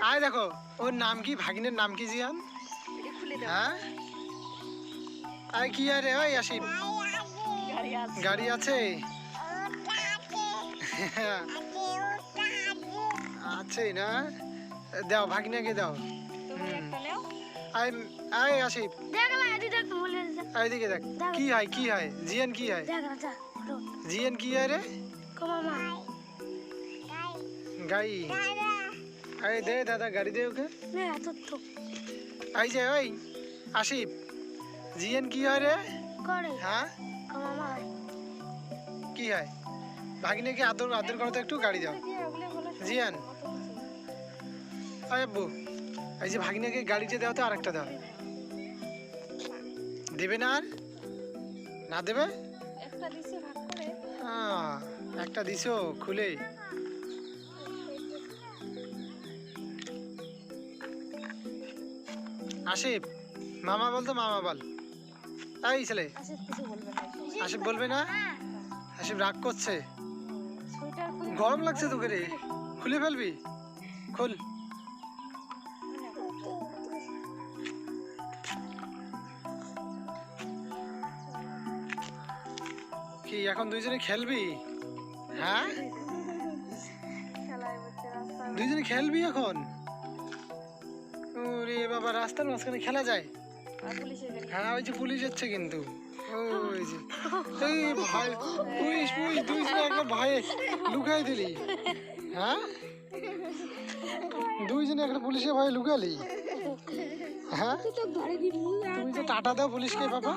আয় দেখো ওর নাম কি, ভাগিনের নাম কি জিয়ান? হ্যাঁ আয় কি আরে ওই আসিফ, গাড়ি আছে? আছে না, দাও ভাগিনাকে দাও। আয় আয় আসিফ, এইদিকে দেখ কি হয়, কি হয় জিয়ান, কি হয় জিয়ান, কি হয় রে? গাড়ি। আরে দে দাদা, গাড়ি দে ওকে। এই যে ওই আসিফ, জিয়ান কি হয় রে? হ্যাঁ কি হয়? ভাগিনাকে আদর আদর করো তো একটু, গাড়ি দাও জিয়ান। আয় আব্বু, এই যে ভাগিনাকে গাড়িটা দাও তো, আরেকটা দাও। দেবে না আর? না দেবে? একটা দিছো খুলে। আসিফ মামা বল তো, মামা বল। এই ছেলে আসিফ বলবে না? আসিফ রাগ করছে, গরম লাগছে তোকে রে, খুলে ফেলবি, খুল। কি এখন দুইজনে খেলবি? হ্যাঁ দুইজনে খেলবি এখন? ওরে বাবা, রাস্তার মাঝখানে খেলা যায়? হ্যাঁ ওই যে পুলিশ যাচ্ছে কিন্তু, ওই যে এই ভাই, পুলিশ পুলিশ, দুইজনে একটা ভয়ে লুকাই দিলি। হ্যাঁ দুইজনে একটা পুলিশের ভয়ে লুকালি। হ্যাঁ তুমি যে টাটা দাও পুলিশকে বাবা।